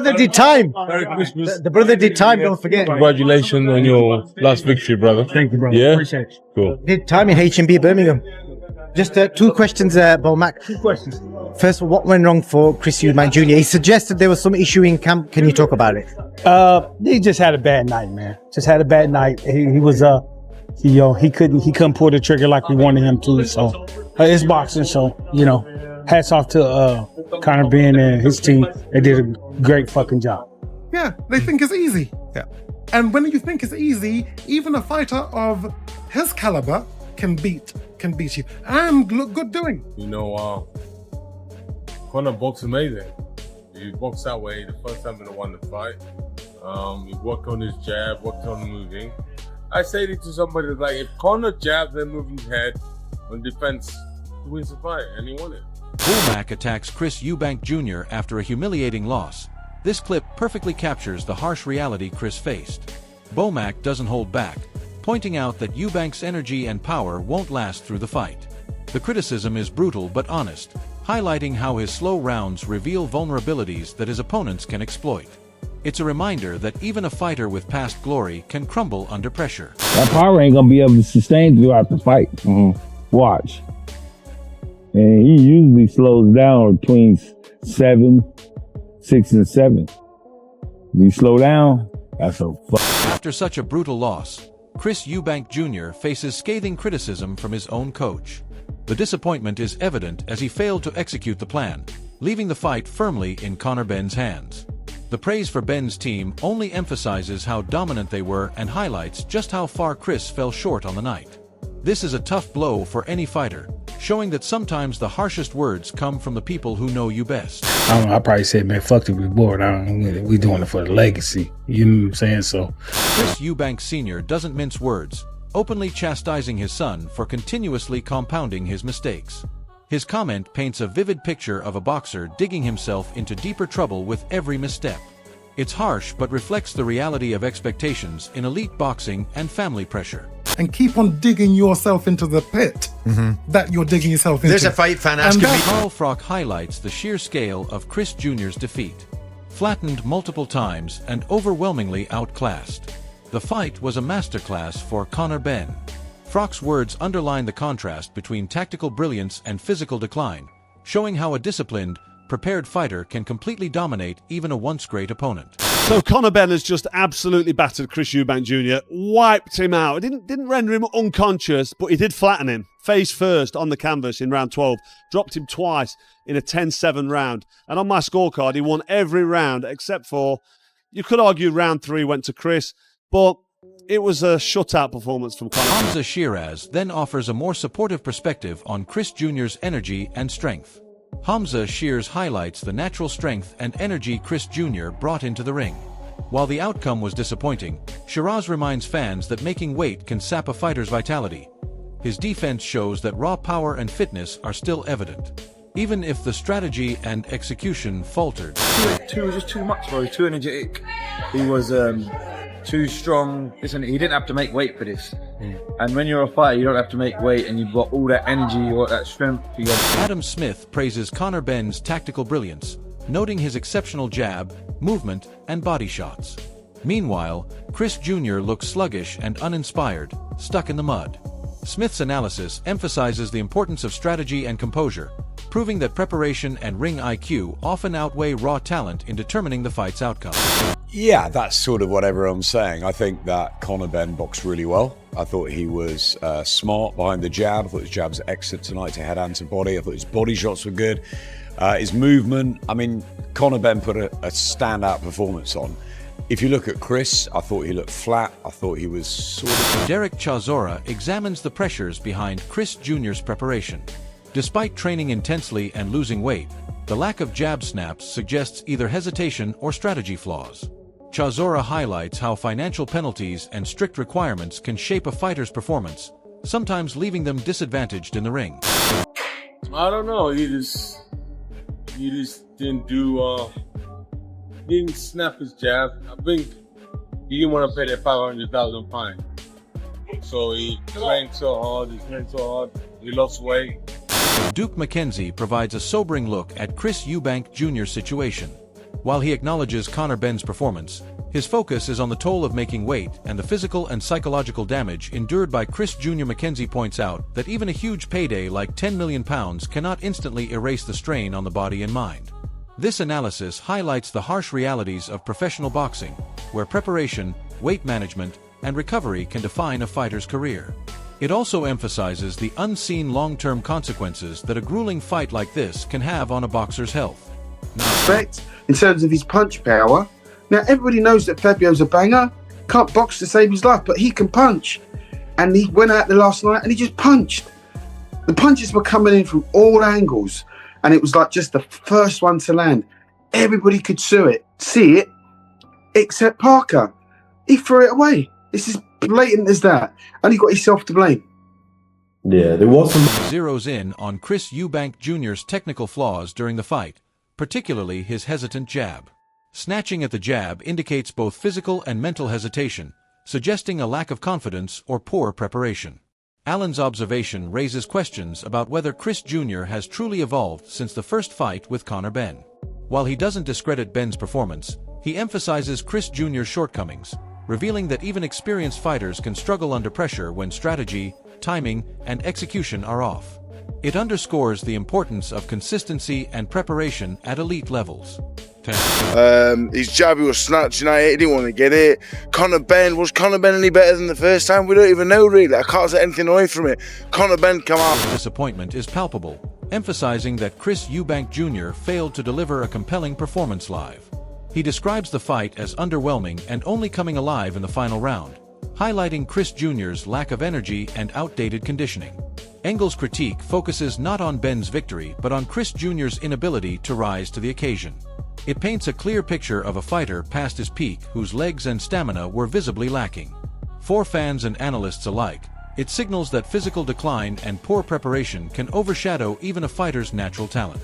brother did time. Merry Christmas. The brother did time, don't forget. Congratulations on your last victory, brother. Thank you, brother. Yeah? Appreciate it. Cool. Did time in H&B Birmingham. Just 2 questions, Bomac. 2 questions. First, what went wrong for Chris Eubank Jr.? He suggested there was some issue in camp. Can you talk about it? He just had a bad night, man. Just had a bad night. He was he couldn't pull the trigger like we wanted him to. So it's boxing. So hats off to Conor Benn and his team. They did a great fucking job. Yeah, they think it's easy. Yeah. And when you think it's easy, even a fighter of his caliber can beat you and look good doing. Conor boxed amazing. He boxed that way the first time he won the fight. He worked on his jab, worked on moving. I say it to somebody like, if Conor jabs and moving his head on defense, he wins the fight, and he won it. Bomac attacks Chris Eubank Jr. after a humiliating loss. This clip perfectly captures the harsh reality Chris faced. Bomac doesn't hold back, pointing out that Eubank's energy and power won't last through the fight. The criticism is brutal but honest, highlighting how his slow rounds reveal vulnerabilities that his opponents can exploit. It's a reminder that even a fighter with past glory can crumble under pressure. That power ain't gonna be able to sustain throughout the fight. Watch. And he usually slows down between 6 and 7. You slow down, that's a fuck. After such a brutal loss, Chris Eubank Jr. faces scathing criticism from his own coach. The disappointment is evident as he failed to execute the plan, leaving the fight firmly in Conor Benn's hands. The praise for Benn's team only emphasizes how dominant they were and highlights just how far Chris fell short on the night. This is a tough blow for any fighter, showing that sometimes the harshest words come from the people who know you best. I probably said, man, fuck it, we bored. We doing it for the legacy. You know what I'm saying? So Chris Eubank Sr. doesn't mince words, openly chastising his son for continuously compounding his mistakes. His comment paints a vivid picture of a boxer digging himself into deeper trouble with every misstep. It's harsh but reflects the reality of expectations in elite boxing and family pressure. And keep on digging yourself into the pit that you're digging yourself into. There's a fight fan asking me. Carl Froch highlights the sheer scale of Chris Jr.'s defeat. Flattened multiple times and overwhelmingly outclassed. The fight was a masterclass for Conor Benn. Froch's words underline the contrast between tactical brilliance and physical decline, showing how a disciplined, prepared fighter can completely dominate even a once great opponent. So Conor Benn has just absolutely battered Chris Eubank Jr., wiped him out. It didn't render him unconscious, but he did flatten him, face first on the canvas in round 12, dropped him twice in a 10-7 round. And on my scorecard, he won every round except for, you could argue round 3 went to Chris, but it was a shutout performance from Conor. Hamza Shiraz then offers a more supportive perspective on Chris Jr.'s energy and strength. Hamza Shiraz highlights the natural strength and energy Chris Jr. brought into the ring. While the outcome was disappointing, Shiraz reminds fans that making weight can sap a fighter's vitality. His defense shows that raw power and fitness are still evident, even if the strategy and execution faltered. Two was just too much, bro. Too energetic. He was too strong. Listen, he didn't have to make weight for this. And when you're a fighter, you don't have to make weight, and you've got all that energy, you've got that strength. Adam Smith praises Conor Benn's tactical brilliance, noting his exceptional jab, movement, and body shots. Meanwhile, Chris Jr. looks sluggish and uninspired, stuck in the mud. Smith's analysis emphasizes the importance of strategy and composure, proving that preparation and ring IQ often outweigh raw talent in determining the fight's outcome. Yeah, that's sort of what everyone's saying. I think that Conor Benn boxed really well. I thought he was smart behind the jab. I thought his jab was excellent tonight to head and to body. I thought his body shots were good. His movement, I mean, Conor Benn put a standout performance on. If you look at Chris, I thought he looked flat. I thought he was sort of... Derek Chisora examines the pressures behind Chris Jr.'s preparation. Despite training intensely and losing weight, the lack of jab snaps suggests either hesitation or strategy flaws. Chisora highlights how financial penalties and strict requirements can shape a fighter's performance, sometimes leaving them disadvantaged in the ring. I don't know. He just didn't do. Didn't snap his jab. I think he didn't want to pay that $500,000 fine. So he trained so hard. He lost weight. Duke McKenzie provides a sobering look at Chris Eubank Jr.'s situation. While he acknowledges Conor Benn's performance, his focus is on the toll of making weight and the physical and psychological damage endured by Chris Jr. McKenzie points out that even a huge payday like £10 million cannot instantly erase the strain on the body and mind. This analysis highlights the harsh realities of professional boxing, where preparation, weight management, and recovery can define a fighter's career. It also emphasizes the unseen long-term consequences that a grueling fight like this can have on a boxer's health. Respect in terms of his punch power. Now, everybody knows that Fabio's a banger, can't box to save his life, but he can punch. And he went out there last night and he just punched. The punches were coming in from all angles, and it was like just the first one to land. Everybody could see it, except Parker. He threw it away. It's as blatant as that. And he got himself to blame. Yeah, there was some... Zeroes in on Chris Eubank Jr.'s technical flaws during the fight, particularly his hesitant jab. Snatching at the jab indicates both physical and mental hesitation, suggesting a lack of confidence or poor preparation. Allen's observation raises questions about whether Chris Jr. has truly evolved since the first fight with Conor Benn. While he doesn't discredit Benn's performance, he emphasizes Chris Jr.'s shortcomings, revealing that even experienced fighters can struggle under pressure when strategy, timing, and execution are off. It underscores the importance of consistency and preparation at elite levels. His jab, he was snatching at it, he didn't want to get it. Was Conor Benn any better than the first time? We don't even know really. I can't say anything away from it. Conor Benn come out. Disappointment is palpable, emphasizing that Chris Eubank Jr. failed to deliver a compelling performance live. He describes the fight as underwhelming and only coming alive in the final round, highlighting Chris Jr.'s lack of energy and outdated conditioning. Engel's critique focuses not on Benn's victory but on Chris Jr.'s inability to rise to the occasion. It paints a clear picture of a fighter past his peak whose legs and stamina were visibly lacking. For fans and analysts alike, it signals that physical decline and poor preparation can overshadow even a fighter's natural talent.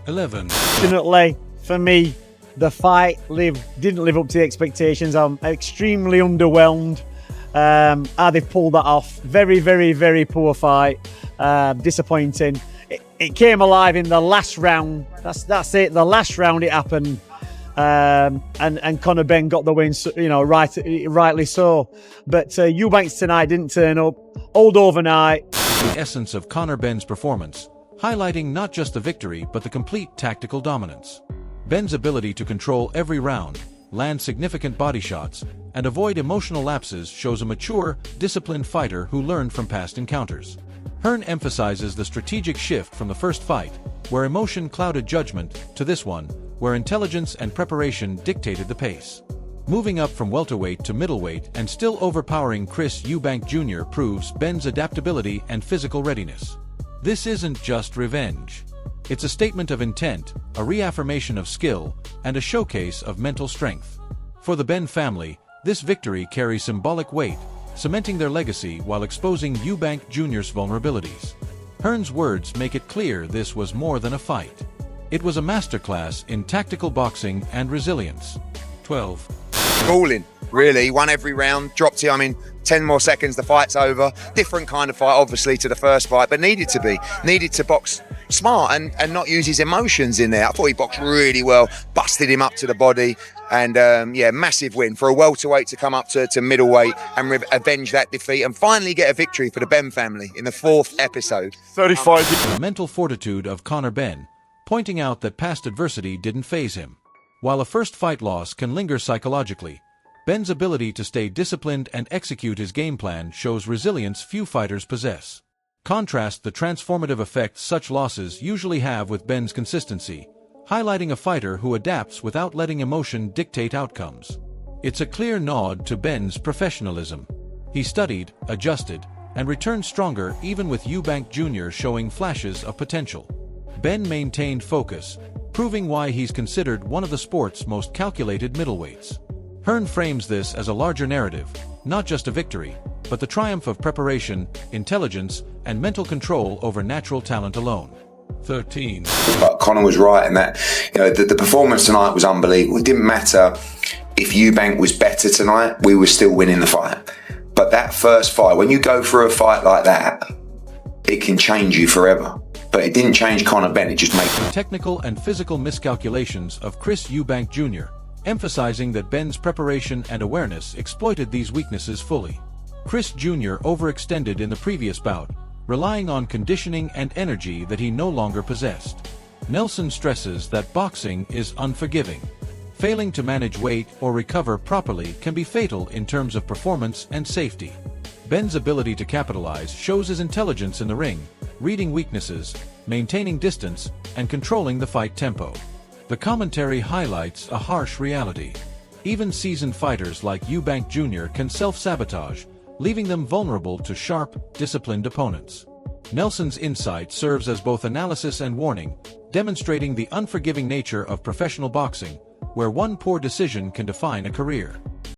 11. Fortunately, for me, the fight didn't live up to the expectations. I'm extremely underwhelmed. How they've pulled that off. Very, very, very poor fight. Disappointing. It came alive in the last round. That's it. The last round it happened, and Conor Benn got the win. Rightly so. But Eubanks tonight didn't turn up. Old overnight. The essence of Conor Benn's performance, highlighting not just the victory but the complete tactical dominance. Benn's ability to control every round, land significant body shots, and avoid emotional lapses shows a mature, disciplined fighter who learned from past encounters. Hearn emphasizes the strategic shift from the first fight, where emotion clouded judgment, to this one, where intelligence and preparation dictated the pace. Moving up from welterweight to middleweight and still overpowering Chris Eubank Jr. proves Benn's adaptability and physical readiness. This isn't just revenge. It's a statement of intent, a reaffirmation of skill, and a showcase of mental strength. For the Benn family, this victory carries symbolic weight, cementing their legacy while exposing Eubank Jr.'s vulnerabilities. Hearn's words make it clear this was more than a fight. It was a masterclass in tactical boxing and resilience. 12. Balling, really. Won every round, dropped him. 10 more seconds, the fight's over. Different kind of fight, obviously, to the first fight, but needed to be. Needed to box smart and not use his emotions in there. I thought he boxed really well, busted him up to the body, and massive win for a welterweight to come up to middleweight and avenge that defeat and finally get a victory for the Benn family in the 4th episode. 35. The mental fortitude of Conor Benn, pointing out that past adversity didn't faze him. While a first fight loss can linger psychologically, Benn's ability to stay disciplined and execute his game plan shows resilience few fighters possess. Contrast the transformative effect such losses usually have with Benn's consistency, highlighting a fighter who adapts without letting emotion dictate outcomes. It's a clear nod to Benn's professionalism. He studied, adjusted, and returned stronger even with Eubank Jr. showing flashes of potential. Benn maintained focus, proving why he's considered one of the sport's most calculated middleweights. Hearn frames this as a larger narrative, not just a victory, but the triumph of preparation, intelligence, and mental control over natural talent alone. 13. But Conor was right in that, the performance tonight was unbelievable. It didn't matter if Eubank was better tonight, we were still winning the fight. But that first fight, when you go through a fight like that, it can change you forever. But it didn't change Conor Benn, it just made him. Technical and physical miscalculations of Chris Eubank Jr., emphasizing that Benn's preparation and awareness exploited these weaknesses fully. Chris Jr. overextended in the previous bout, relying on conditioning and energy that he no longer possessed. Nelson stresses that boxing is unforgiving. Failing to manage weight or recover properly can be fatal in terms of performance and safety. Benn's ability to capitalize shows his intelligence in the ring, reading weaknesses, maintaining distance, and controlling the fight tempo. The commentary highlights a harsh reality. Even seasoned fighters like Eubank Jr. can self-sabotage, leaving them vulnerable to sharp, disciplined opponents. Nelson's insight serves as both analysis and warning, demonstrating the unforgiving nature of professional boxing, where one poor decision can define a career.